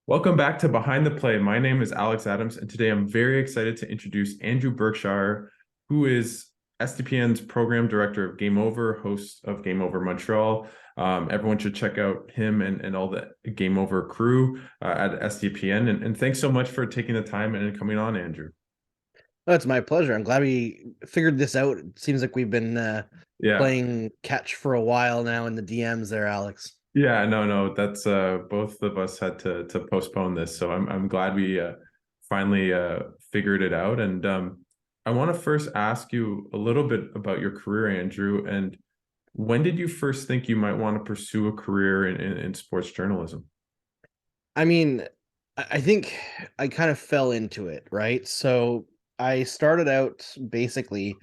Welcome back to Behind the Play. My name is Alex Adams, and today I'm very excited to introduce Andrew Berkshire, who is SDPN's Program Director of Game Over, host of Game Over Montreal. Everyone should check out him and all the Game Over crew at SDPN. And thanks so much for taking the time and coming on, Andrew. Oh, it's my pleasure. I'm glad we figured this out. It seems like we've been Yeah. playing catch for a while now in the DMs there, Alex. Yeah, no, that's both of us had to postpone this, so I'm glad we finally figured it out. And I want to first ask you a little bit about your career, Andrew. And when did you first think you might want to pursue a career in sports journalism? I mean, I think I kind of fell into it, right? So I started out basically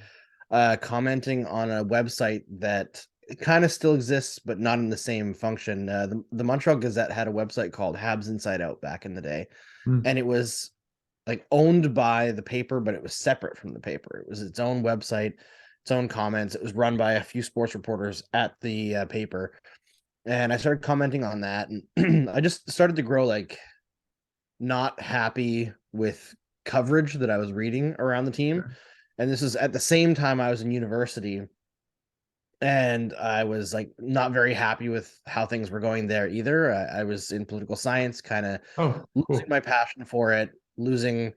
commenting on a website that kind of still exists, but not in the same function. The Montreal Gazette had a website called Habs Inside Out back in the day, Hmm. and it was like owned by the paper, but it was separate from the paper. It was its own website, its own comments. It was run by a few sports reporters at the paper, and I started commenting on that, and I just started to grow like not happy with coverage that I was reading around the team. And this is at the same time I was in university, and I was like not very happy with how things were going there either. I was in political science, kind of Oh, losing cool. my passion for it, losing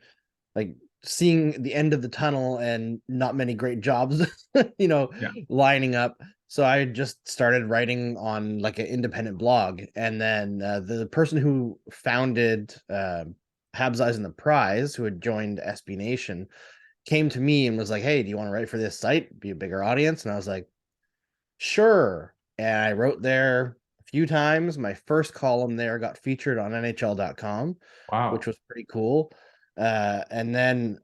like seeing the end of the tunnel and not many great jobs, you know, Yeah. lining up. So I just started writing on like an independent blog, and then the person who founded Habs Eyes and the Prize, who had joined SB Nation, came to me and was like, "Hey, do you want to write for this site? Be a bigger audience?" And I was like, "Sure." And I wrote there a few times. My first column there got featured on NHL.com, which Wow. was pretty cool. And then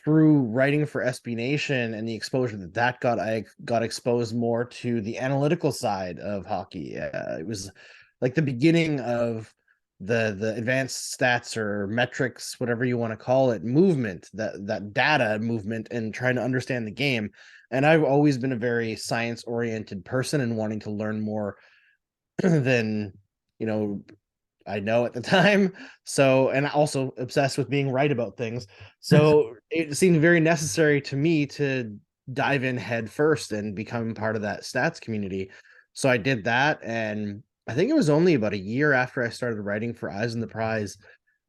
through writing for SB Nation and the exposure that got, I got exposed more to the analytical side of hockey. It was like the beginning of the advanced stats or metrics, whatever you want to call it, movement, that data movement, and trying to understand the game. And I've always been a very science oriented person and wanting to learn more than you know I know at the time. So, and also obsessed with being right about things. So it seemed very necessary to me to dive in head first and become part of that stats community. So I did that. And I think it was only about a year after I started writing for Eyes on the Prize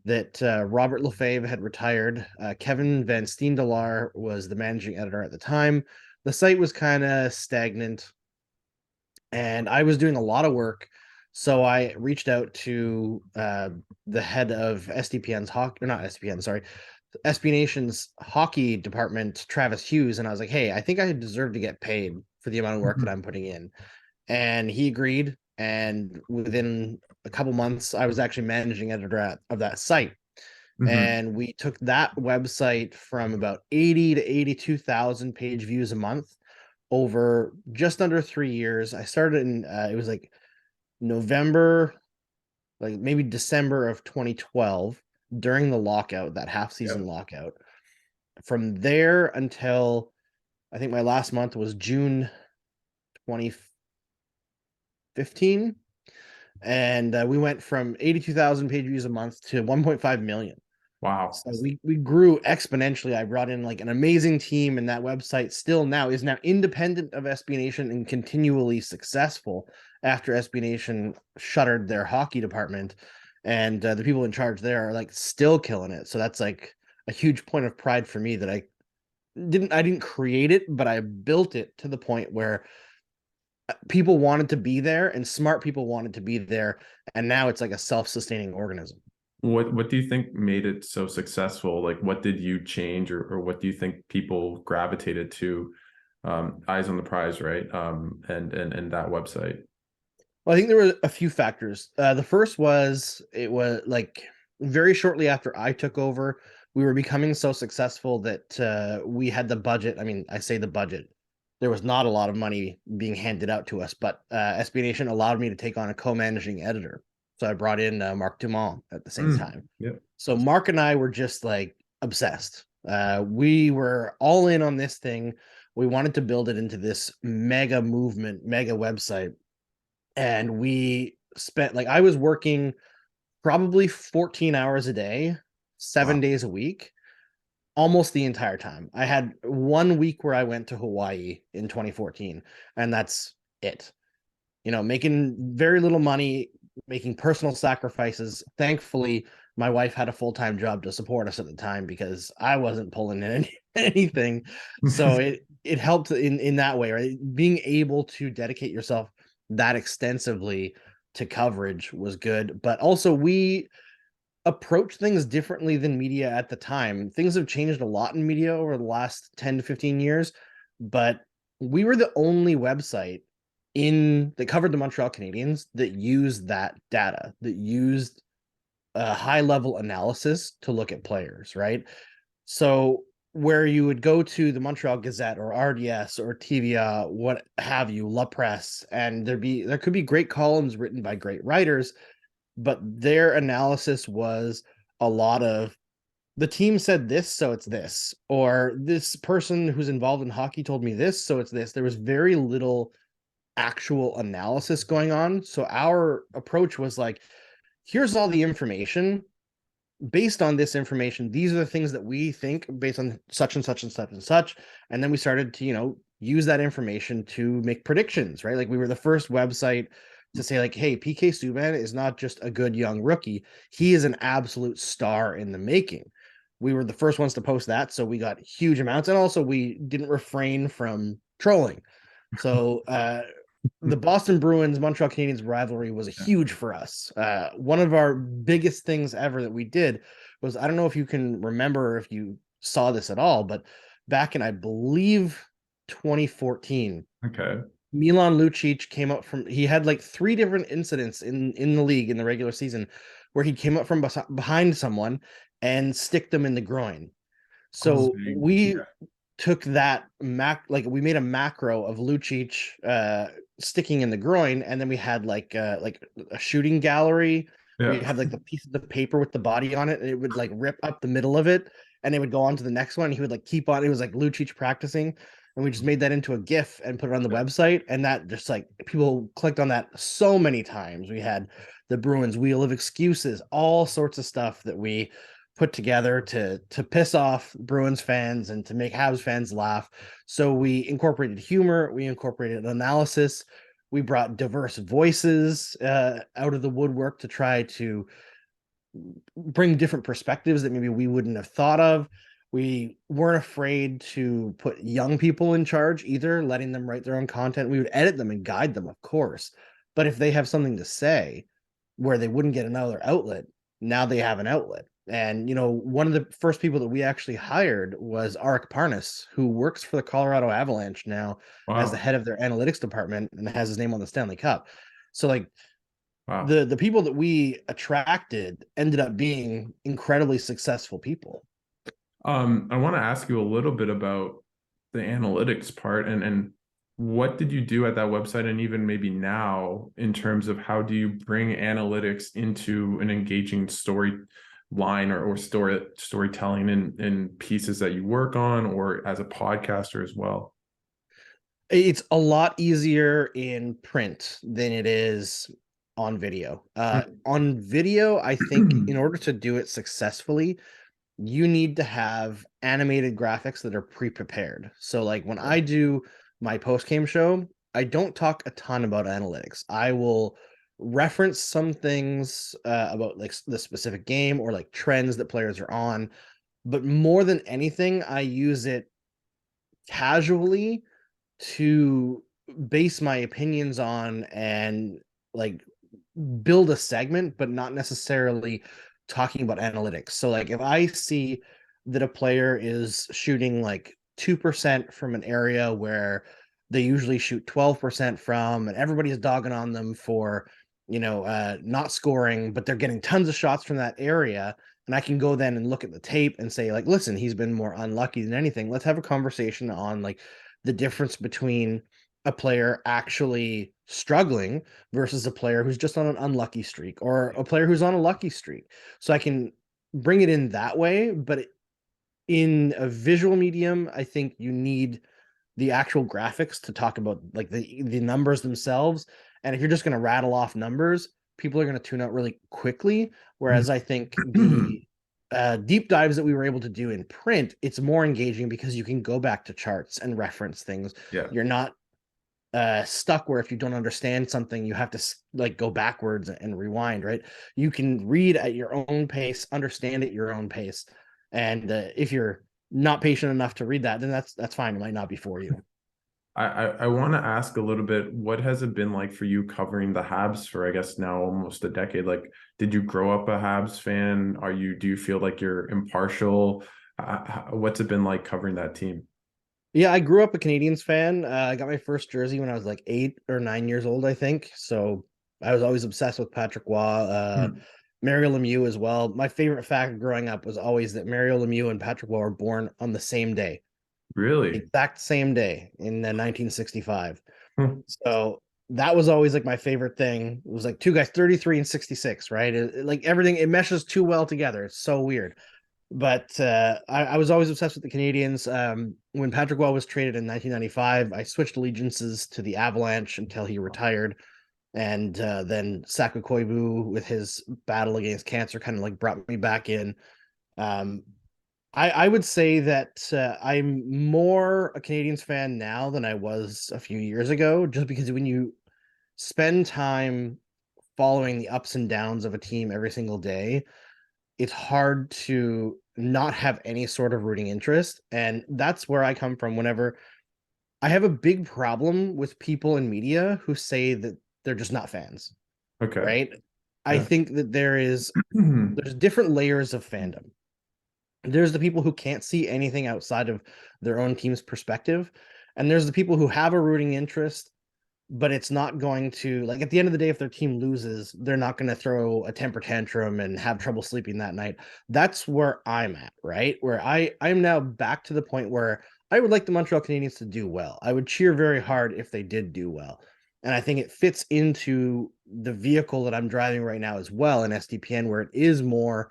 that Robert Lefebvre had retired. Kevin Van Steendelaar was the managing editor at the time. The site was kind of stagnant, and I was doing a lot of work. So I reached out to the head of SDPN's hockey, or not SDPN, sorry, SB Nation's hockey department, Travis Hughes, and I was like, "Hey, I think I deserve to get paid for the amount of work that I'm putting in." And he agreed. And within a couple months, I was actually managing editor of that site. Hmm. And we took that website from about 80 to 82,000 page views a month over just under 3 years. I started in it was like November, like maybe December of 2012 during the lockout, that half season Yep. lockout. From there until I think my last month was June 2015, and we went from 82,000 page views a month to 1.5 million. Wow. So we grew exponentially. I brought in like an amazing team, and that website still now is now independent of SB Nation and continually successful after SB Nation shuttered their hockey department, and the people in charge there are like still killing it. So that's like a huge point of pride for me that I didn't create it, but I built it to the point where people wanted to be there and smart people wanted to be there, and now it's like a self-sustaining organism. What do you think made it so successful? Like, what did you change, or what do you think people gravitated to? Eyes on the Prize, right? And that website. Well, I think there were a few factors. The first was it was like very shortly after I took over, we were becoming so successful that we had the budget. I mean, I say the budget. There was not a lot of money being handed out to us, but SB Nation allowed me to take on a co-managing editor. So I brought in Mark Dumont at the same Mm, time. yep. So Mark and I were just like obsessed. We were all in on this thing. We wanted to build it into this mega movement, mega website, and we spent like I was working probably 14 hours a day, Wow. 7 days a week, almost the entire time. I had 1 week where I went to Hawaii in 2014, and that's it. Making very little money, making personal sacrifices. Thankfully, my wife had a full-time job to support us at the time because I wasn't pulling in anything. So it helped in that way, right? Being able to dedicate yourself that extensively to coverage was good, but also we approach things differently than media at the time. Things have changed a lot in media over the last 10 to 15 years, but we were the only website in that covered the Montreal Canadiens that used that data, that used a high level analysis to look at players, right? So where you would go to the Montreal Gazette or RDS or TVA, what have you, La Presse, and there could be great columns written by great writers, but their analysis was a lot of the team said this, so it's this, or this person who's involved in hockey told me this, so it's this. There was very little actual analysis going on. So our approach was like, here's all the information. Based on this information, these are the things that we think based on such and such and such and such. And then we started to, use that information to make predictions, right? Like we were the first website to say like, hey, PK Subban is not just a good young rookie. He is an absolute star in the making. We were the first ones to post that. So we got huge amounts. And also we didn't refrain from trolling. So the Boston Bruins Montreal Canadiens rivalry was huge for us. One of our biggest things ever that we did was, I don't know if you can remember, if you saw this at all, but back in, I believe, 2014, Okay. Milan Lucic came up from, he had like 3 different incidents in the league in the regular season where he came up from behind someone and stick them in the groin. Oh, So we took that we made a macro of Lucic sticking in the groin, and then we had like a shooting gallery where yeah. you had like the piece of the paper with the body on it, and it would like rip up the middle of it, and it would go on to the next one. He would like keep on. It was like Lucic practicing, and we just made that into a GIF and put it on the website, and that just like people clicked on that so many times. We had the Bruins Wheel of Excuses, all sorts of stuff that we put together to piss off Bruins fans and to make Habs fans laugh. So we incorporated humor, we incorporated analysis, we brought diverse voices out of the woodwork to try to bring different perspectives that maybe we wouldn't have thought of. We weren't afraid to put young people in charge either, letting them write their own content. We would edit them and guide them, of course. But if they have something to say where they wouldn't get another outlet, now they have an outlet. And, one of the first people that we actually hired was Arik Parnas, who works for the Colorado Avalanche now as the Wow. head of their analytics department and has his name on the Stanley Cup. So like Wow. the people that we attracted ended up being incredibly successful people. I want to ask you a little bit about the analytics part and what did you do at that website and even maybe now in terms of how do you bring analytics into an engaging story line or storytelling in pieces that you work on or as a podcaster as well? It's a lot easier in print than it is on video. On video, I think in order to do it successfully, you need to have animated graphics that are pre-prepared. So like when I do my post-game show, I don't talk a ton about analytics. I will reference some things about like the specific game or like trends that players are on, but more than anything, I use it casually to base my opinions on and like build a segment, but not necessarily talking about analytics. So like if I see that a player is shooting like 2% from an area where they usually shoot 12% from, and everybody's dogging on them for, not scoring, but they're getting tons of shots from that area. And I can go then and look at the tape and say, like, listen, he's been more unlucky than anything. Let's have a conversation on like the difference between a player actually struggling versus a player who's just on an unlucky streak or a player who's on a lucky streak. So I can bring it in that way, but in a visual medium, I think you need the actual graphics to talk about like the numbers themselves. And if you're just going to rattle off numbers, people are going to tune out really quickly. Whereas I think the deep dives that we were able to do in print, it's more engaging because you can go back to charts and reference things. Yeah. You're not stuck where if you don't understand something, you have to like go backwards and rewind, right? You can read at your own pace, understand at your own pace. And if you're not patient enough to read that, then that's fine. It might not be for you. I want to ask a little bit, what has it been like for you covering the Habs for, I guess, now almost a decade? Like, did you grow up a Habs fan? Do you feel like you're impartial? What's it been like covering that team? Yeah, I grew up a Canadiens fan. I got my first jersey when I was like 8 or 9 years old, I think. So I was always obsessed with Patrick Roy, Hmm. Mario Lemieux as well. My favorite fact growing up was always that Mario Lemieux and Patrick Roy were born on the same day, the Really? exact same day in 1965. Hmm. So that was always like my favorite thing. It was like two guys, 33 and 66, right? Like everything, it meshes too well together. It's so weird. But I was always obsessed with the Canadiens. When Patrick Roy was traded in 1995, I switched allegiances to the Avalanche until he retired. And then Saka Koivu, with his battle against cancer, kind of like brought me back in. Um, I would say that I'm more a Canadiens fan now than I was a few years ago, just because when you spend time following the ups and downs of a team every single day, it's hard to not have any sort of rooting interest. And that's where I come from whenever I have a big problem with people in media who say that they're just not fans, Okay. right? I Yeah. think that there's different layers of fandom. There's the people who can't see anything outside of their own team's perspective, and there's the people who have a rooting interest, but it's not going to, like, at the end of the day, if their team loses, they're not going to throw a temper tantrum and have trouble sleeping that night. That's where I'm at, right? Where I'm now back to the point where I would like the Montreal Canadiens to do well. I would cheer very hard if they did do well. And I think it fits into the vehicle that I'm driving right now as well in SDPN, where it is more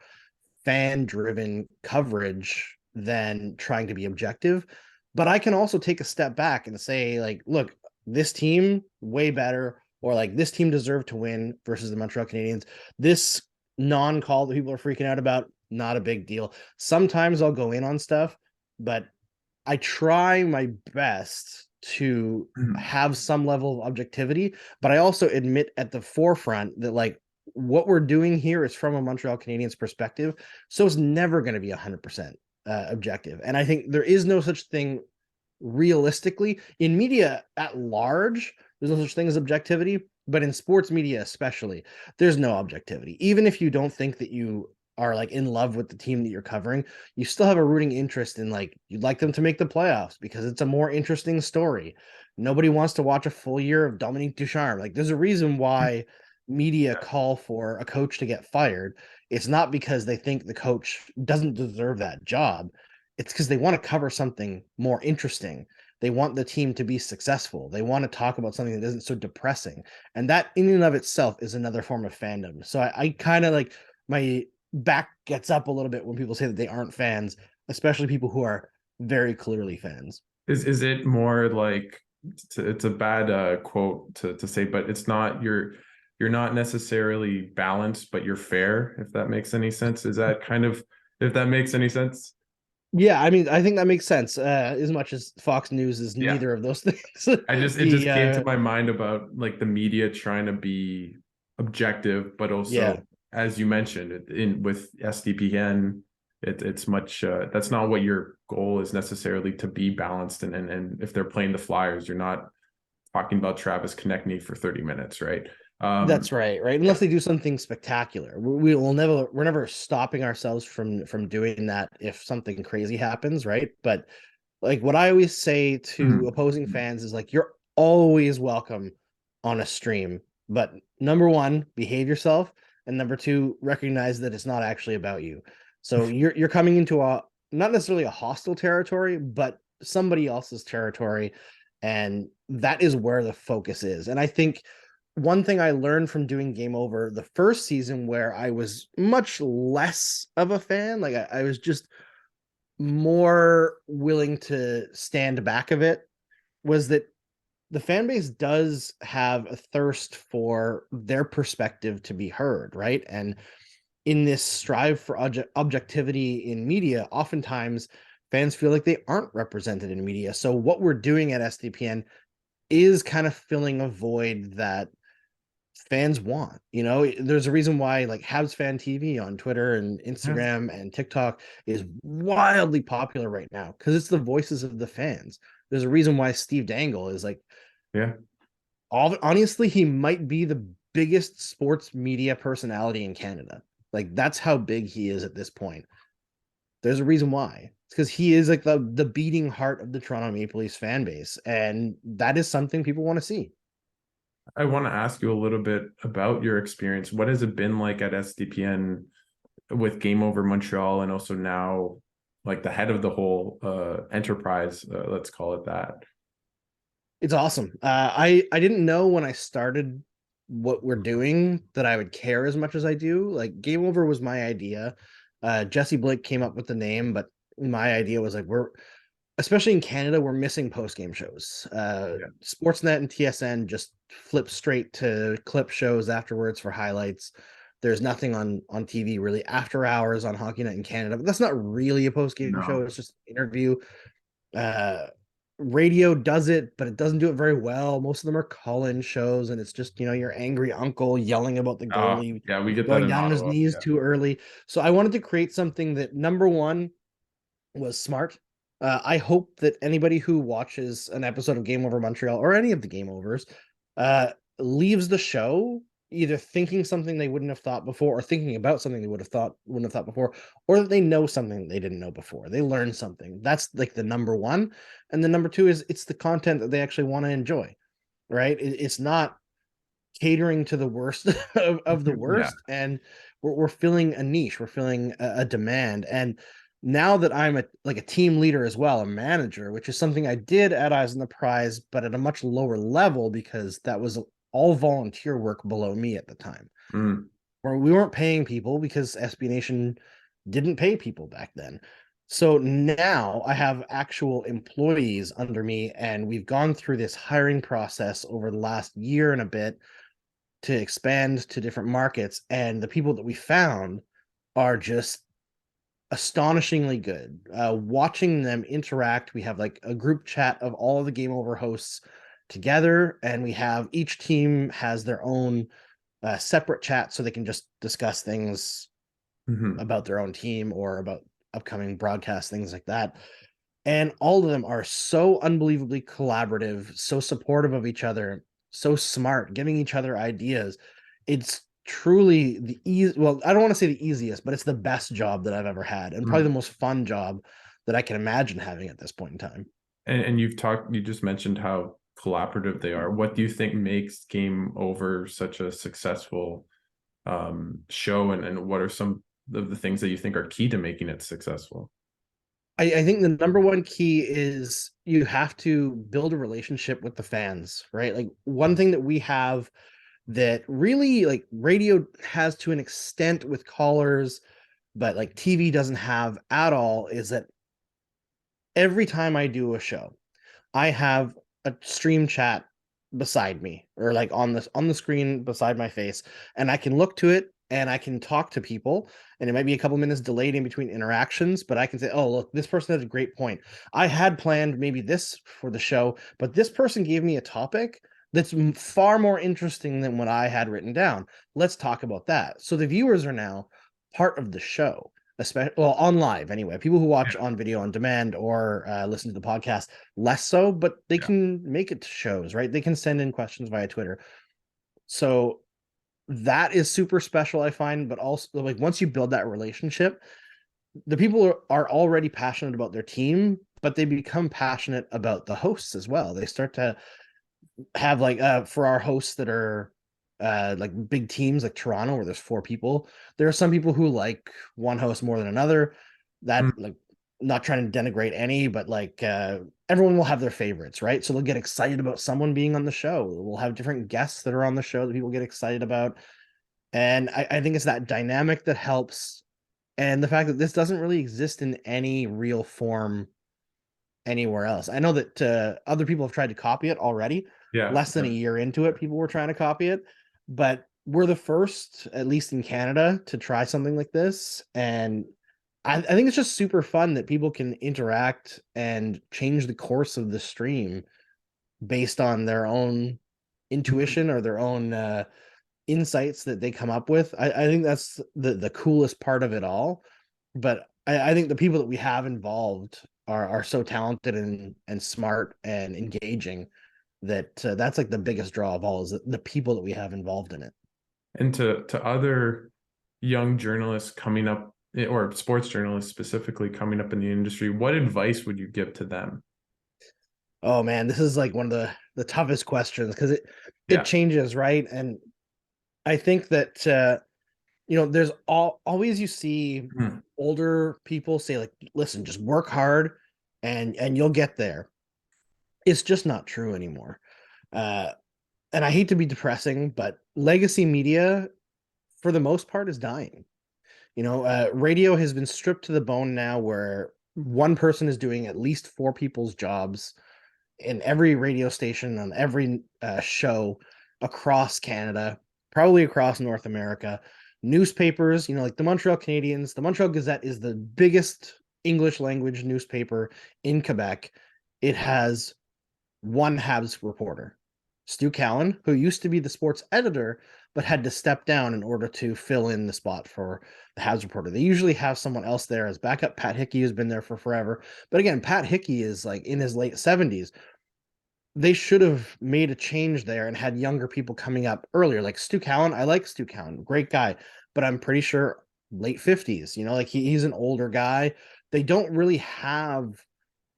fan driven coverage than trying to be objective. But I can also take a step back and say, like, look, this team way better, or like this team deserved to win versus the Montreal Canadiens. This non-call that people are freaking out about, not a big deal. Sometimes I'll go in on stuff, but I try my best to have some level of objectivity, but I also admit at the forefront that, like, what we're doing here is from a Montreal Canadiens perspective, so it's never going to be 100% objective. And I think there is no such thing realistically in media at large. There's no such thing as objectivity, but in sports media especially, there's no objectivity. Even if you don't think that you are like in love with the team that you're covering, you still have a rooting interest in, like, you'd like them to make the playoffs because it's a more interesting story. Nobody wants to watch a full year of Dominique Ducharme. Like, there's a reason why media call for a coach to get fired. It's not because they think the coach doesn't deserve that job. It's because they want to cover something more interesting. They want the team to be successful. They want to talk about something that isn't so depressing. And that in and of itself is another form of fandom. So I kind of like, my back gets up a little bit when people say that they aren't fans, especially people who are very clearly fans. Is it more like, it's a bad quote to say, but it's not, you're not necessarily balanced, but you're fair, if that makes any sense. Is that kind of, if that makes any sense? Yeah, I mean, I think that makes sense. As much as Fox News is Yeah. neither of those things. It just the came to my mind about like the media trying to be objective, but Yeah, also, as you mentioned, in with SDPN, it's much that's not what your goal is necessarily, to be balanced. And if they're playing the Flyers, you're not talking about Travis Konechny for 30 minutes, right? that's right, right. Yeah. Unless they do something spectacular, we're never stopping ourselves from doing that if something crazy happens, right? But like what I always say to opposing fans is, like, you're always welcome on a stream, but number one, behave yourself, and number two, recognize that it's not actually about you. So you're coming into a, not necessarily a hostile territory, but somebody else's territory, and that is where the focus is. And I think one thing I learned from doing Game Over the first season, where I was much less of a fan, like I was just more willing to stand back of it, was that the fan base does have a thirst for their perspective to be heard, right? And in this strive for objectivity in media, oftentimes fans feel like they aren't represented in media. So what we're doing at SDPN is kind of filling a void that fans want. There's a reason why like Habs Fan TV on Twitter and Yeah. Instagram and TikTok is wildly popular right now because it's the voices of the fans. There's a reason why Steve Dangle is like, Yeah. honestly, he might be the biggest sports media personality in Canada. Like that's how big he is at this point. There's a reason why. It's because he is like the beating heart of the Toronto Maple Leafs fan base, and that is something people want to see. I want to ask you a little bit about your experience. What has it been like at SDPN with Game Over Montreal, and also now like the head of the whole enterprise, let's call it that? It's awesome. I didn't know when I started what we're doing that I would care as much as I do. Like Game Over was my idea. Jesse Blake came up with the name, but my idea was like we're especially in Canada, we're missing post game shows. Yeah. Sportsnet and TSN just flip straight to clip shows afterwards for highlights. There's nothing on TV really after hours on Hockey Night in Canada, but that's not really a post game show. No. It's just an interview. Uh, Radio does it, but it doesn't do it very well. Most of them are call-in shows, and it's just your angry uncle yelling about the goalie Yeah, we get that going in down on his Ottawa. knees Yeah. too early. So I wanted to create something that number one was smart. I hope that anybody who watches an episode of Game Over Montreal or any of the Game Overs uh, leaves the show either thinking something they wouldn't have thought before, or thinking about something they wouldn't have thought before, or that they know something they didn't know before. They learned something. That's like the number one, and the number two is it's the content that they actually want to enjoy. Right? It's not catering to the worst of the Yeah. worst, and we're filling a niche, we're filling a demand. And now that I'm a team leader as well, a manager, which is something I did at Eyes on the Prize, but at a much lower level because that was all volunteer work below me at the time, Mm. where we weren't paying people because SB Nation didn't pay people back then. So now I have actual employees under me, and we've gone through this hiring process over the last year and a bit to expand to different markets, and the people that we found are just astonishingly good. Watching them interact, we have like a group chat of all of the Game Over hosts together, and we have each team has their own separate chat so they can just discuss things Hmm. about their own team or about upcoming broadcast, things like that. And all of them are so unbelievably collaborative, so supportive of each other, so smart, giving each other ideas. It's truly the easy. Well, I don't want to say the easiest, but it's the best job that I've ever had, and probably the most fun job that I can imagine having at this point in time. And you just mentioned how collaborative they are. What do you think makes Game Over such a successful show, and what are some of the things that you think are key to making it successful? I think the number one key is you have to build a relationship with the fans, right? Like one thing that we have that really like radio has to an extent with callers, but like TV doesn't have at all, is that every time I do a show, I have a stream chat beside me, or like on the screen beside my face, and I can look to it and I can talk to people, and it might be a couple minutes delayed in between interactions, but I can say, oh look, this person has a great point. I had planned maybe this for the show, but this person gave me a topic that's far more interesting than what I had written down. Let's talk about that. So the viewers are now part of the show, especially well on live anyway. People who watch on video on demand or listen to the podcast less so, but they Yeah. can make it to shows, right? They can send in questions via Twitter. So that is super special, I find. But also, like once you build that relationship, the people are already passionate about their team, but they become passionate about the hosts as well. They start to have like for our hosts that are like big teams like Toronto where there's four people, there are some people who like one host more than another. That Mm. like not trying to denigrate any, but like everyone will have their favorites, right? So they'll get excited about someone being on the show. We'll have different guests that are on the show that people get excited about. And I think it's that dynamic that helps. And the fact that this doesn't really exist in any real form anywhere else. I know that other people have tried to copy it already. Yeah. Less than a year into it, people were trying to copy it, but we're the first, at least in Canada, to try something like this. And I think it's just super fun that people can interact and change the course of the stream based on their own Mhm. intuition or their own insights that they come up with. I think that's the coolest part of it all. But I think the people that we have involved are so talented and smart and engaging that that's like the biggest draw of all is the people that we have involved in it. And to other young journalists coming up, or sports journalists specifically coming up in the industry, what advice would you give to them? Oh man, this is like one of the toughest questions because it Yeah. changes, right? And I think that there's always you see Mhm. older people say like, listen, just work hard and you'll get there. It's just not true anymore. Uh, and I hate to be depressing, but legacy media, for the most part, is dying. Radio has been stripped to the bone now, where one person is doing at least four people's jobs in every radio station on every show across Canada, probably across North America. Newspapers, like the Montreal Canadiens, the Montreal Gazette is the biggest English language newspaper in Quebec. It has one Habs reporter, Stu Cowan, who used to be the sports editor, but had to step down in order to fill in the spot for the Habs reporter. They usually have someone else there as backup. Pat Hickey has been there for forever. But again, Pat Hickey is like in his late 70s. They should have made a change there and had younger people coming up earlier. Like Stu Cowan, I like Stu Cowan, great guy, but I'm pretty sure late 50s, like he's an older guy. They don't really have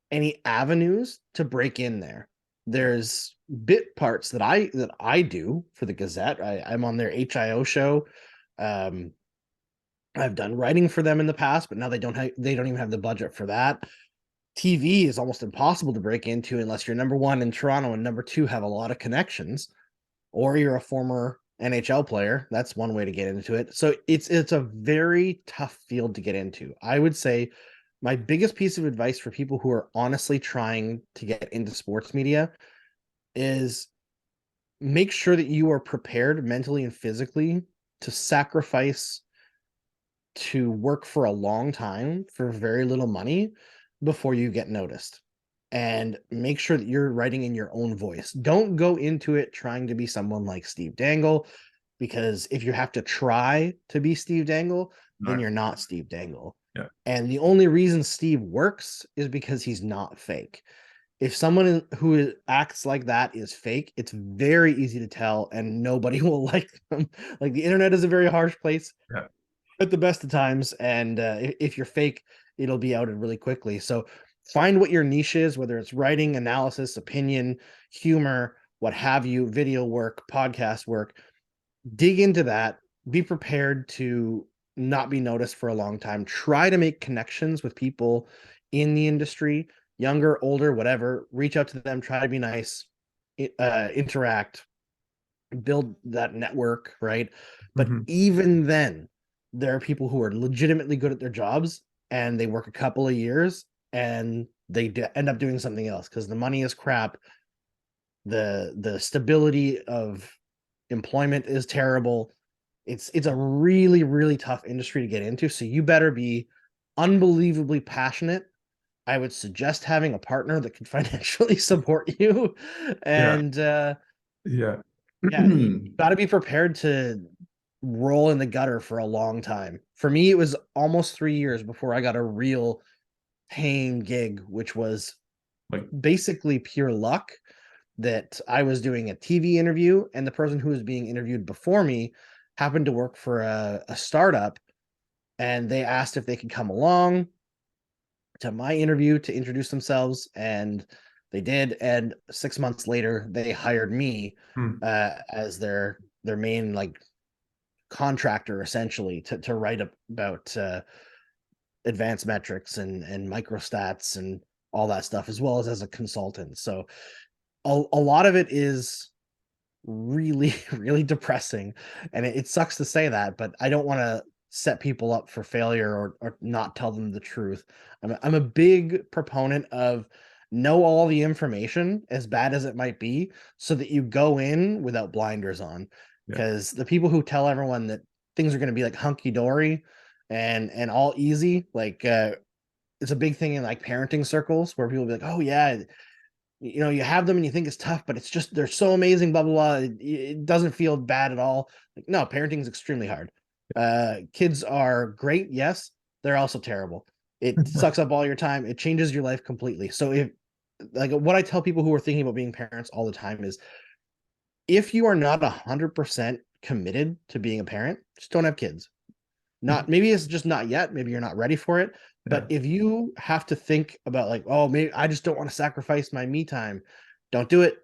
any avenues to break in there. There's bit parts that I do for the Gazette. I'm on their HIO show. Um, I've done writing for them in the past, but now they don't even have the budget for that. TV is almost impossible to break into unless you're number one in Toronto and number two have a lot of connections, or you're a former NHL player. That's one way to get into it. So it's a very tough field to get into. I would say my biggest piece of advice for people who are honestly trying to get into sports media is make sure that you are prepared mentally and physically to sacrifice to work for a long time for very little money before you get noticed. And make sure that you're writing in your own voice. Don't go into it trying to be someone like Steve Dangle, because if you have to try to be Steve Dangle, then Right. you're not Steve Dangle. Yeah. And the only reason Steve works is because he's not fake. If someone who acts like that is fake, it's very easy to tell, and nobody will like them. Like the internet is a very harsh place Yeah. at the best of times, and if you're fake, it'll be outed really quickly. So find what your niche is, whether it's writing, analysis, opinion, humor, what have you, video work, podcast work. Dig into that. Be prepared to not be noticed for a long time. Try to make connections with people in the industry, younger, older, whatever. Reach out to them. Try to be nice. Interact. Build that network, right? But Mhm. even then, there are people who are legitimately good at their jobs and they work a couple of years and they end up doing something else because the money is crap. The stability of employment is terrible. It's a really, really tough industry to get into. So you better be unbelievably passionate. I would suggest having a partner that can financially support you. Yeah. And Yeah. yeah, you got to be prepared to roll in the gutter for a long time. For me, it was almost 3 years before I got a real paying gig, which was Like, basically pure luck that I was doing a TV interview and the person who was being interviewed before me happened to work for a startup, and they asked if they could come along to my interview to introduce themselves, and they did. And 6 months later they hired me hmm. as their main like contractor, essentially, to write about advanced metrics and microstats and all that stuff, as well as a consultant. So a lot of it is really really depressing, and it sucks to say that, but I don't want to set people up for failure or not tell them the truth. I'm a big proponent of know all the information, as bad as it might be, so that you go in without blinders on. Yeah. Because the people who tell everyone that things are going to be like hunky dory and all easy, like it's a big thing in like parenting circles where people be like, oh yeah, you know, you have them and you think it's tough, but it's just they're so amazing, blah blah blah. It doesn't feel bad at all. Like, no, parenting is extremely hard. Kids are great, yes, they're also terrible. It sucks up all your time. It changes your life completely. So if like what I tell people who are thinking about being parents all the time is if you are not 100% committed to being a parent, just don't have kids. Not maybe it's just not yet, maybe you're not ready for it, but Yeah. if you have to think about like, oh, maybe I just don't want to sacrifice my me time, don't do it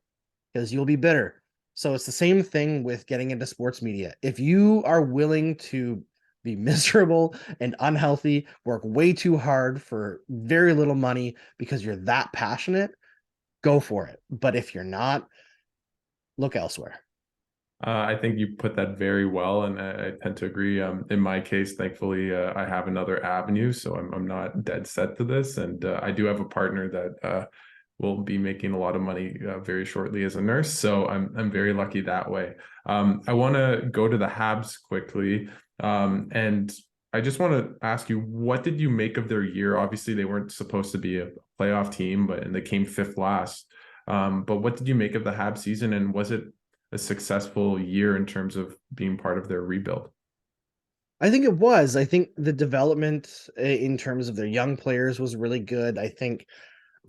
because you'll be bitter. So it's the same thing with getting into sports media. If you are willing to be miserable and unhealthy, work way too hard for very little money because you're that passionate, go for it. But if you're not, look elsewhere. I think you put that very well, and I tend to agree. In my case, thankfully, I have another avenue, so I'm not dead set to this, and I do have a partner that will be making a lot of money very shortly as a nurse. So I'm very lucky that way. I want to go to the Habs quickly, and I just want to ask you, what did you make of their year? Obviously, they weren't supposed to be a playoff team, and they came fifth last. But what did you make of the Habs season, and was it a successful year in terms of being part of their rebuild? I think it was. I think the development in terms of their young players was really good. I think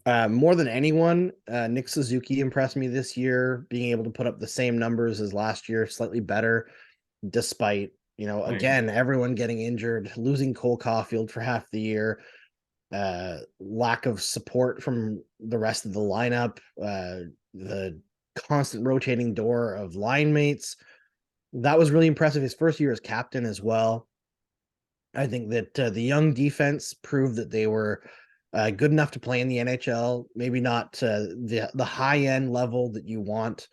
more than anyone, Nick Suzuki impressed me this year, being able to put up the same numbers as last year, slightly better, despite, you know, again, everyone getting injured, losing Cole Caulfield for half the year, lack of support from the rest of the lineup, the constant rotating door of line mates. That was really impressive. His first year as captain as well. I think that the young defense proved that they were good enough to play in the NHL. Maybe not the high end level that you want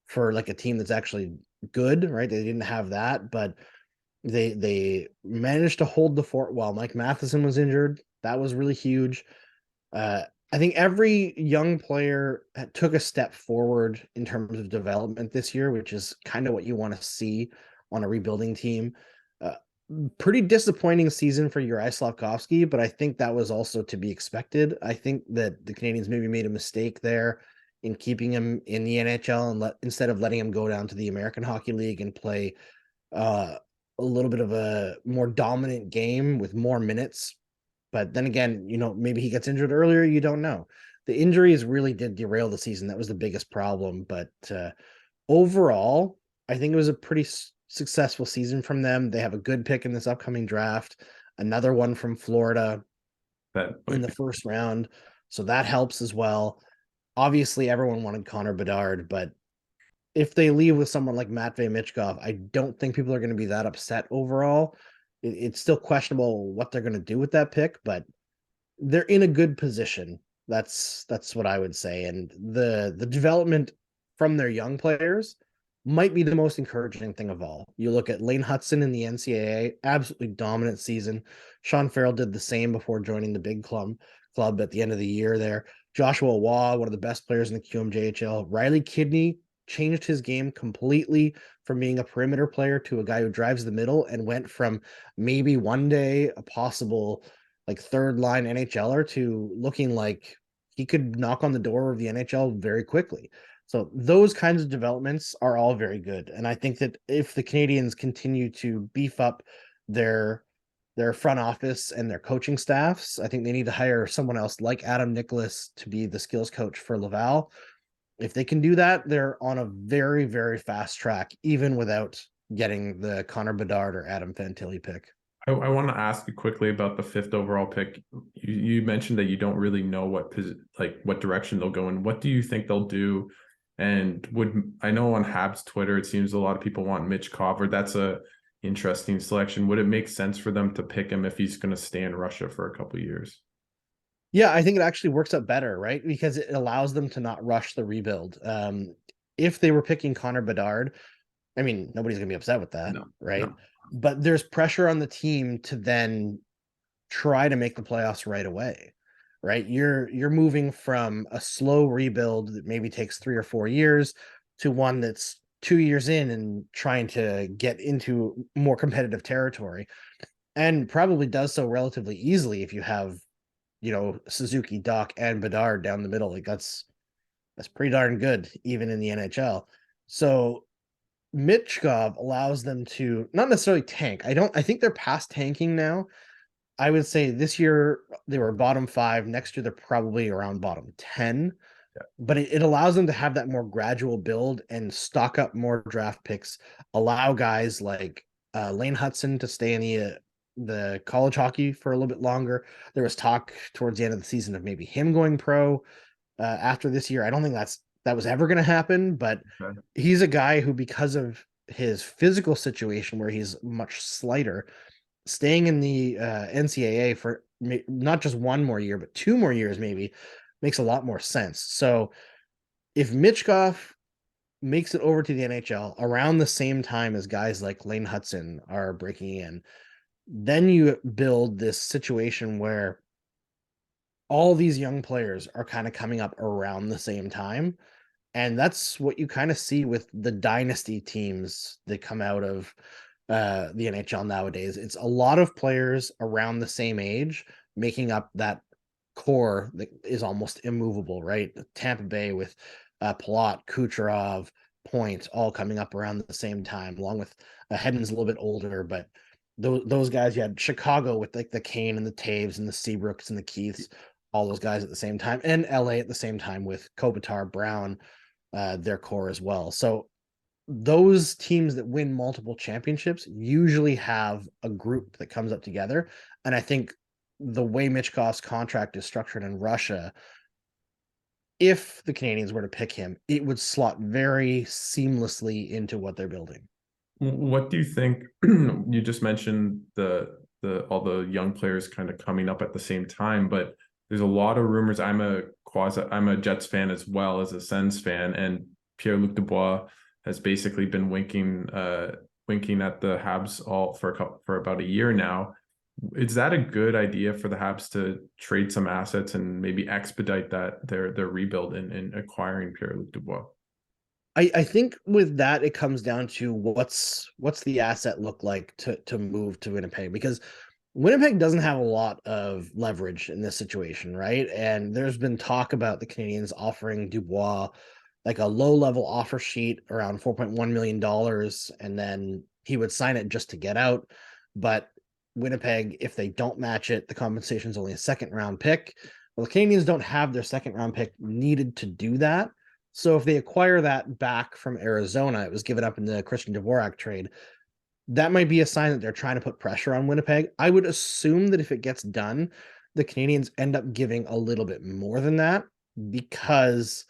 for like a team that's actually good, right? They didn't have that, but they managed to hold the fort while Mike Matheson was injured. That was really huge. Uh, I think every young player took a step forward in terms of development this year, which is kind of what you want to see on a rebuilding team. Uh, Pretty disappointing season for Uri Slafkovský, but I think that was also to be expected. I think that the Canadiens maybe made a mistake there in keeping him in the NHL and instead of letting him go down to the American Hockey League and play uh, a little bit of a more dominant game with more minutes. But then again, you know, maybe he gets injured earlier. You don't know. The injuries really did derail the season. That was the biggest problem. But overall, I think it was a pretty successful season from them. They have a good pick in this upcoming draft, another one from Florida That in the first round. So that helps as well. Obviously, everyone wanted Connor Bedard, but if they leave with someone like Matvei Michkov, I don't think people are going to be that upset overall. It's still questionable what they're going to do with that pick, but they're in a good position. That's what I would say. And the development from their young players might be the most encouraging thing of all. You look at Lane Hudson in the NCAA, absolutely dominant season. Sean Farrell did the same before joining the big club at the end of the year there. Joshua Waugh, one of the best players in the QMJHL. Riley Kidney changed his game completely from being a perimeter player to a guy who drives the middle and went from maybe one day a possible like third line NHLer to looking like he could knock on the door of the NHL very quickly. So those kinds of developments are all very good. And I think that if the Canadiens continue to beef up their front office and their coaching staffs, I think they need to hire someone else like Adam Nicholas to be the skills coach for Laval. If they can do that, they're on a very, very fast track, even without getting the Connor Bedard or Adam Fantilli pick. I want to ask you quickly about the fifth overall pick. You mentioned that you don't really know what direction they'll go in. What do you think they'll do? And I know on Habs Twitter, it seems a lot of people want Michkov, or that's a interesting selection. Would it make sense for them to pick him if he's going to stay in Russia for a couple of years? Yeah, I think it actually works out better, right? Because it allows them to not rush the rebuild. If they were picking Connor Bedard, I mean, nobody's gonna be upset with that, No, right? no. But there's pressure on the team to then try to make the playoffs right away. right? You're moving from a slow rebuild that maybe takes 3 or 4 years to one that's 2 years in and trying to get into more competitive territory, and probably does so relatively easily if you have, Suzuki, Doc, and Bedard down the middle. Like that's pretty darn good, even in the NHL. So Michkov allows them to not necessarily tank. I think they're past tanking now. I would say this year they were bottom 5. Next year they're probably around bottom 10. Yeah. But it allows them to have that more gradual build and stock up more draft picks. Allow guys like Lane Hudson to stay in the college hockey for a little bit longer. There was talk towards the end of the season of maybe him going pro after this year. I don't think that was ever going to happen, but Okay. he's a guy who, because of his physical situation where he's much slighter, staying in the NCAA for not just one more year, but 2 more years maybe makes a lot more sense. So if Michkov makes it over to the NHL around the same time as guys like Lane Hudson are breaking in, then you build this situation where all these young players are kind of coming up around the same time. And that's what you kind of see with the dynasty teams that come out of the NHL nowadays. It's a lot of players around the same age making up that core that is almost immovable, right? Tampa Bay with Palat, Kucherov, Point, all coming up around the same time, along with Hedman's a little bit older, but those guys, you had Chicago with like the Kane and the Taves and the Seabrooks and the Keiths, all those guys at the same time, and LA at the same time with Kopitar, Brown, their core as well. So those teams that win multiple championships usually have a group that comes up together. And I think the way Michkov's contract is structured in Russia, if the Canadians were to pick him, it would slot very seamlessly into what they're building. What do you think? You just mentioned the all the young players kind of coming up at the same time, but there's a lot of rumors. I'm a Jets fan as well as a Sens fan, and Pierre-Luc Dubois has basically been winking at the Habs all for about a year now. Is that a good idea for the Habs to trade some assets and maybe expedite their rebuild in acquiring Pierre-Luc Dubois? I think with that it comes down to what's the asset look like to move to Winnipeg, because Winnipeg doesn't have a lot of leverage in this situation, right? And there's been talk about the Canadians offering Dubois like a low level offer sheet around $4.1 million, and then he would sign it just to get out. But Winnipeg, if they don't match it, the compensation is only a second round pick. Well, the Canadians don't have their second round pick needed to do that. So if they acquire that back from Arizona, it was given up in the Christian Dvorak trade. That might be a sign that they're trying to put pressure on Winnipeg. I would assume that if it gets done, the Canadians end up giving a little bit more than that, because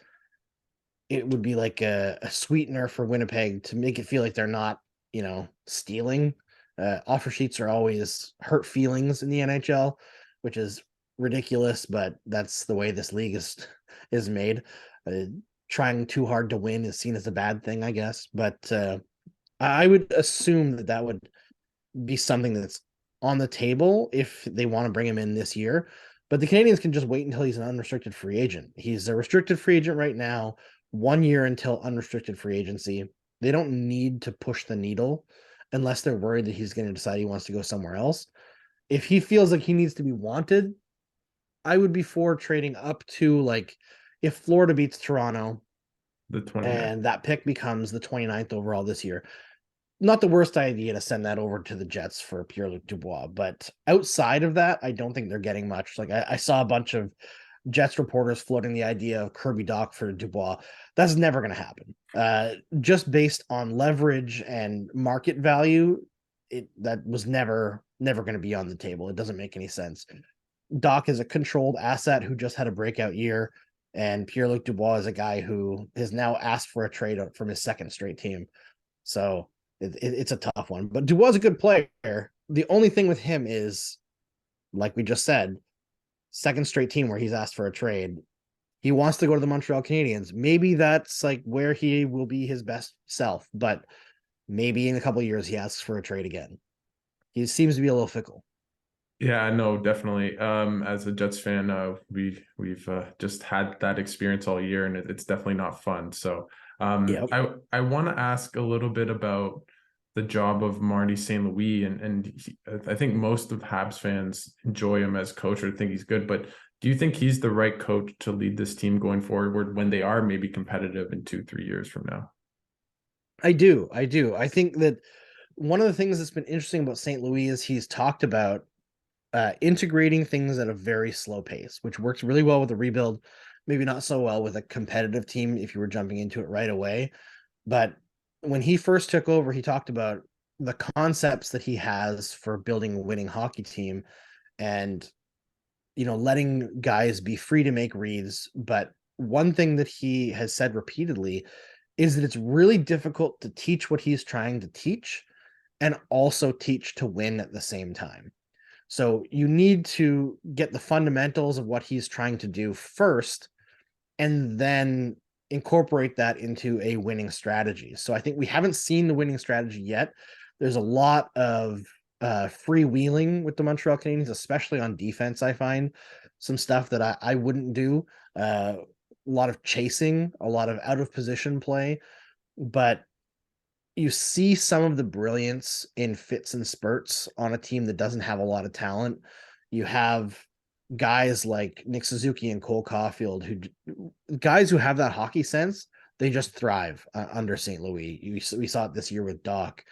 it would be like a sweetener for Winnipeg to make it feel like they're not, stealing. Offer sheets are always hurt feelings in the NHL, which is ridiculous, but that's the way this league is made. Trying too hard to win is seen as a bad thing, I guess. But I would assume that would be something that's on the table if they want to bring him in this year. But the Canadians can just wait until he's an unrestricted free agent. He's a restricted free agent right now, 1 year until unrestricted free agency. They don't need to push the needle unless they're worried that he's going to decide he wants to go somewhere else. If he feels like he needs to be wanted, I would be for trading up to, like, if Florida beats Toronto The 29th. and that pick becomes the 29th overall this year, not the worst idea to send that over to the Jets for Pierre-Luc Dubois. But outside of that, I don't think they're getting much. Like I saw a bunch of Jets reporters floating the idea of Kirby Dach for Dubois. That's never going to happen. Just based on leverage and market value, that was never going to be on the table. It doesn't make any sense. Dach is a controlled asset who just had a breakout year, and Pierre-Luc Dubois is a guy who has now asked for a trade from his second straight team. So it's a tough one. But Dubois is a good player. The only thing with him is, like we just said, second straight team where he's asked for a trade. He wants to go to the Montreal Canadiens. Maybe that's like where he will be his best self, but maybe in a couple of years he asks for a trade again. He seems to be a little fickle. Yeah, no, definitely. As a Jets fan, we've just had that experience all year, and it's definitely not fun. So, Yep. I want to ask a little bit about the job of Marty St. Louis, I think most of Habs fans enjoy him as coach or think he's good. But do you think he's the right coach to lead this team going forward when they are maybe competitive in 2-3 years from now? I do. I do. I think that one of the things that's been interesting about St. Louis is he's talked about integrating things at a very slow pace, which works really well with a rebuild, maybe not so well with a competitive team if you were jumping into it right away. But when he first took over, he talked about the concepts that he has for building a winning hockey team and, letting guys be free to make reads. But one thing that he has said repeatedly is that it's really difficult to teach what he's trying to teach and also teach to win at the same time. So you need to get the fundamentals of what he's trying to do first and then incorporate that into a winning strategy. So I think we haven't seen the winning strategy yet. There's a lot of freewheeling with the Montreal Canadiens, especially on defense. I find some stuff that I wouldn't do. A lot of chasing, a lot of out of position play, but you see some of the brilliance in fits and spurts on a team that doesn't have a lot of talent. You have guys like Nick Suzuki and Cole Caulfield, guys who have that hockey sense. They just thrive under St. Louis. We saw it this year with Doc.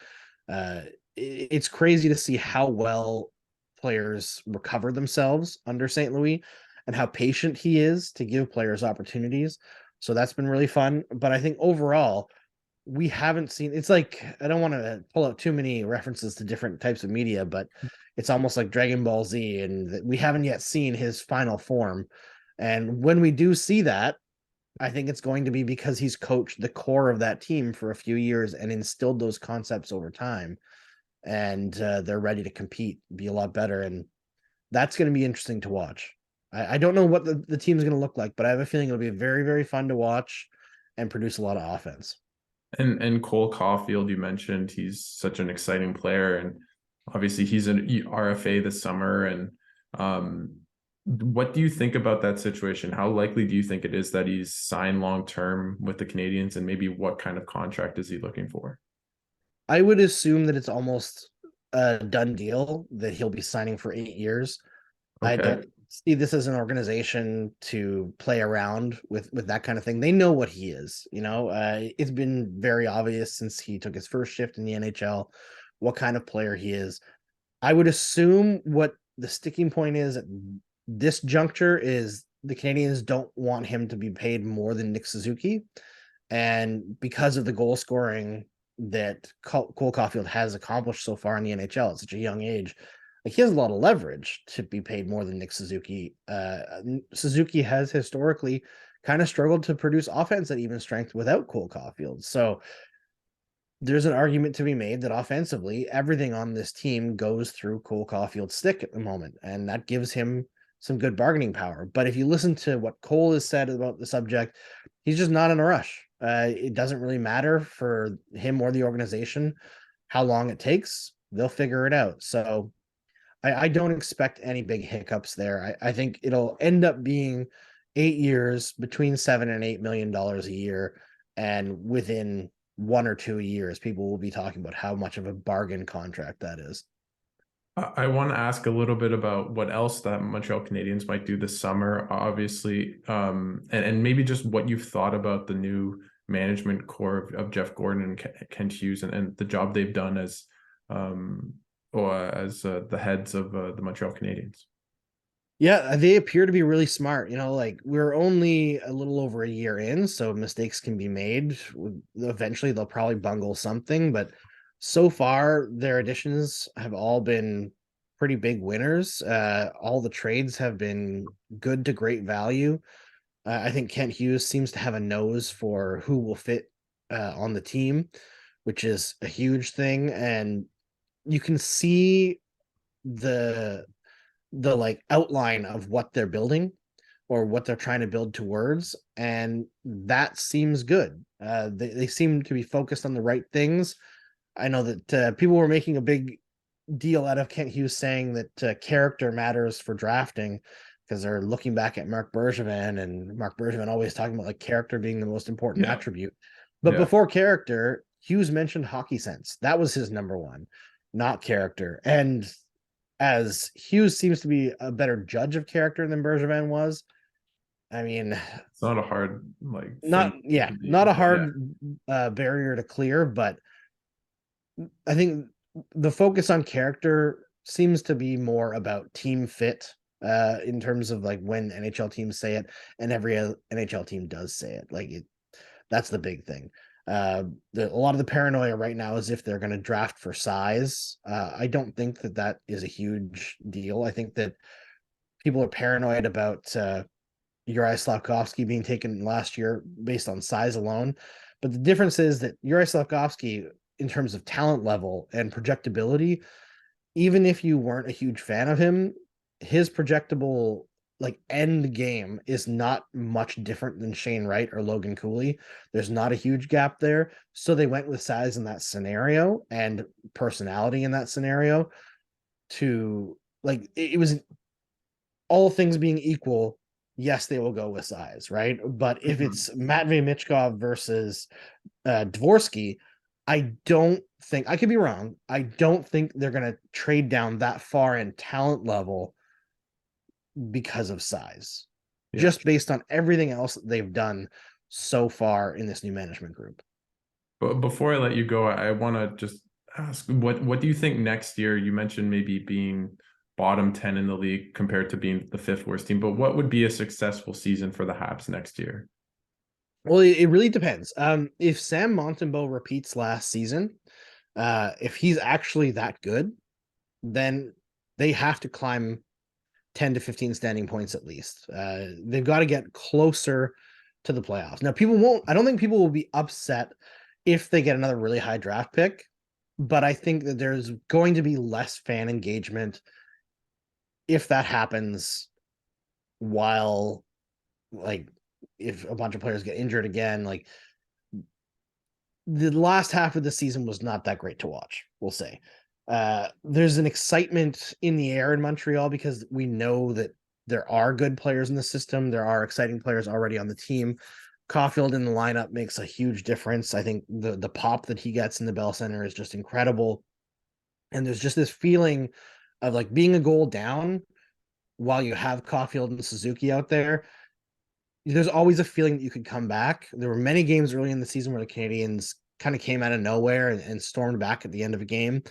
It's crazy to see how well players recover themselves under St. Louis and how patient he is to give players opportunities. So that's been really fun. But I think overall, we haven't seen it's like I don't want to pull out too many references to different types of media, but it's almost like Dragon Ball Z, and we haven't yet seen his final form. And when we do see that, I think it's going to be because he's coached the core of that team for a few years and instilled those concepts over time, and they're ready to compete, be a lot better, and that's going to be interesting to watch. I don't know what the team's going to look like, but I have a feeling it'll be very, very fun to watch and produce a lot of offense. And Cole Caulfield, you mentioned he's such an exciting player, and obviously he's an RFA this summer. And what do you think about that situation? How likely do you think it is that he's signed long term with the Canadiens, and maybe what kind of contract is he looking for? I would assume that it's almost a done deal that he'll be signing for 8 years. I Okay. don't see this as an organization to play around with that kind of thing. They know what he is. It's been very obvious since he took his first shift in the NHL what kind of player he is. I would assume what the sticking point is at this juncture is the Canadians don't want him to be paid more than Nick Suzuki. And because of the goal scoring that Cole Caulfield has accomplished so far in the NHL at such a young age, like he has a lot of leverage to be paid more than Nick Suzuki. Suzuki has historically kind of struggled to produce offense at even strength without Cole Caulfield. So there's an argument to be made that offensively, everything on this team goes through Cole Caulfield's stick at the moment, and that gives him some good bargaining power. But if you listen to what Cole has said about the subject, he's just not in a rush. It doesn't really matter for him or the organization how long it takes. They'll figure it out. So I don't expect any big hiccups there. I think it'll end up being 8 years between $7 and $8 million a year. And within 1 or 2 years, people will be talking about how much of a bargain contract that is. I want to ask a little bit about what else that Montreal Canadiens might do this summer, obviously, and maybe just what you've thought about the new management core of Jeff Gorton and Kent Hughes, and the job they've done as the heads of the Montreal Canadiens. Yeah, they appear to be really smart. Like we're only a little over a year in, so mistakes can be made. Eventually, they'll probably bungle something, but so far, their additions have all been pretty big winners. All the trades have been good to great value. I think Kent Hughes seems to have a nose for who will fit on the team, which is a huge thing. And you can see the like outline of what they're building or what they're trying to build towards, and that seems good. They seem to be focused on the right things. I know that people were making a big deal out of Kent Hughes saying that character matters for drafting, because they're looking back at Marc Bergevin, and Marc Bergevin always talking about like character being the most important Yeah. attribute. But Yeah. before character, Hughes mentioned hockey sense. That was his number one, not character. And as Hughes seems to be a better judge of character than Bergevin was, I mean, It's not a hard like not thing yeah, to be. not a Yeah. hard barrier to clear, but I think the focus on character seems to be more about team fit in terms of like when NHL teams say it, and every NHL team does say it. Like that's the big thing. A lot of the paranoia right now is if they're going to draft for size. I don't think that is a huge deal. I think that people are paranoid about Uri Slafkovský being taken last year based on size alone. But the difference is that Uri Slafkovský, in terms of talent level and projectability, even if you weren't a huge fan of him, his projectable like end game is not much different than Shane Wright or Logan Cooley. There's not a huge gap there. So they went with size in that scenario and personality in that scenario to like it was all things being equal, yes, they will go with size, right? But if Mhm. it's Matvey Michkov versus Dvorsky, I don't think I could be wrong. I don't think they're going to trade down that far in talent level because of size, Yeah. just based on everything else that they've done so far in this new management group. But before I let you go, I want to just ask what do you think next year? You mentioned maybe being bottom 10 in the league compared to being the fifth worst team, but what would be a successful season for the Habs next year? Well, it really depends. If Sam Montembeault repeats last season, if he's actually that good, then they have to climb 10 to 15 standing points at least. They've got to get closer to the playoffs. Now, I don't think people will be upset if they get another really high draft pick, but I think that there's going to be less fan engagement if that happens while, like, if a bunch of players get injured again. Like, the last half of the season was not that great to watch, we'll say. There's an excitement in the air in Montreal because we know that there are good players in the system. There are exciting players already on the team. Caufield in the lineup makes a huge difference. I think the pop that he gets in the Bell Center is just incredible. And there's just this feeling of like being a goal down while you have Caufield and Suzuki out there. There's always a feeling that you could come back. There were many games early in the season where the Canadiens kind of came out of nowhere and stormed back at the end of a game.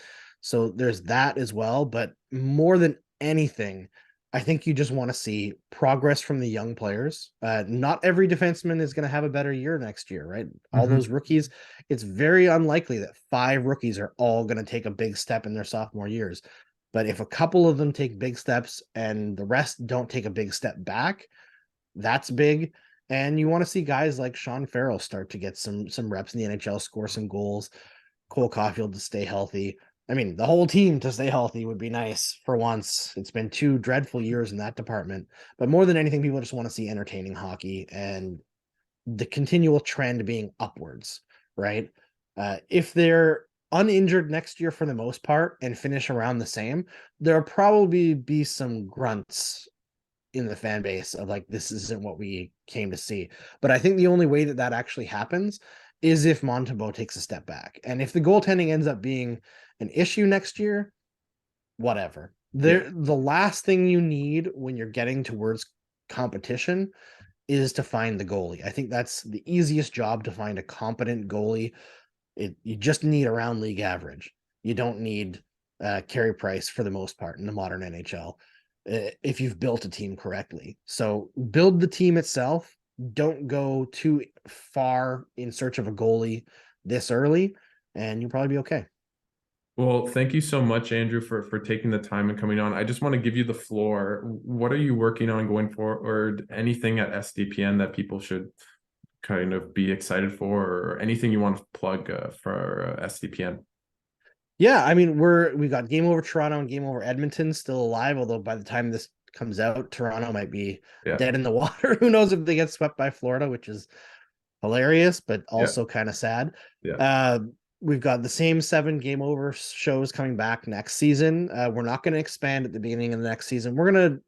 So there's that as well. But more than anything, I think you just want to see progress from the young players. Not every defenseman is going to have a better year next year, right? All Mhm. those rookies, it's very unlikely that 5 rookies are all going to take a big step in their sophomore years. But if a couple of them take big steps and the rest don't take a big step back, that's big. And you want to see guys like Sean Farrell start to get some reps in the NHL, score some goals. Cole Caulfield to stay healthy. I mean, the whole team to stay healthy would be nice for once. It's been 2 dreadful years in that department. But more than anything, people just want to see entertaining hockey and the continual trend being upwards, right? If they're uninjured next year for the most part and finish around the same, there'll probably be some grunts in the fan base of like, this isn't what we came to see. But I think the only way that actually happens is if Montembeault takes a step back. And if the goaltending ends up being an issue next year, whatever. Yeah. The last thing you need when you're getting towards competition is to find the goalie. I think that's the easiest job, to find a competent goalie. You just need around league average. You don't need Carey Price for the most part in the modern NHL if you've built a team correctly. So build the team itself. Don't go too far in search of a goalie this early, and you'll probably be okay. Well, thank you so much, Andrew, for taking the time and coming on. I just want to give you the floor. What are you working on going forward? Anything at SDPN that people should kind of be excited for, or anything you want to plug for SDPN? Yeah, I mean, we've got Game Over Toronto and Game Over Edmonton still alive, although by the time this comes out, Toronto might be Yeah. dead in the water. Who knows if they get swept by Florida, which is hilarious, but Yeah. also kind of sad. Yeah. Uh, we've got the same 7 game over shows coming back next season. We're not going to expand at the beginning of the next season. We're going to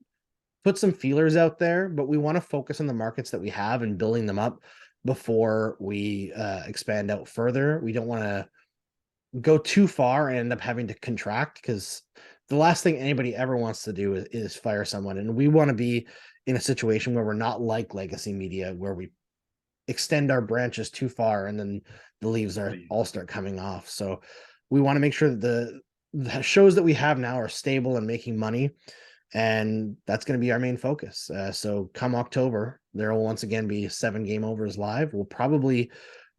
put some feelers out there, but we want to focus on the markets that we have and building them up before we expand out further. We don't want to go too far and end up having to contract, because the last thing anybody ever wants to do is fire someone. And we want to be in a situation where we're not like legacy media, where we extend our branches too far and then the leaves are all start coming off. So we want to make sure that the shows that we have now are stable and making money, and that's going to be our main focus. So come October, there will once again be 7 game overs live. We'll probably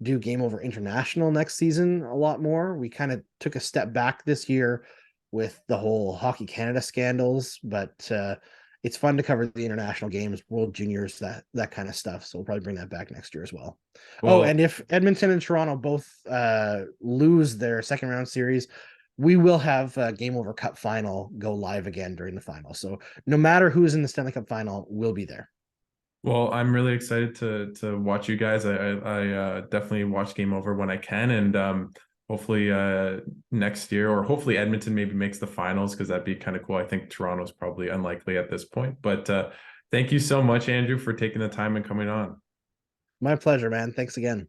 do Game Over International next season a lot more. We kind of took a step back this year with the whole Hockey Canada scandals, but it's fun to cover the international games, World Juniors, that kind of stuff. So we'll probably bring that back next year as well. Oh, and if Edmonton and Toronto both lose their second round series, we will have a Game Over Cup final go live again during the final. So no matter who's in the Stanley Cup final, we'll be there. Well, I'm really excited to watch you guys. I definitely watch Game Over when I can, and hopefully next year, or hopefully Edmonton maybe makes the finals, because that'd be kind of cool. I think Toronto's probably unlikely at this point, but thank you so much, Andrew, for taking the time and coming on. My pleasure, man. Thanks again.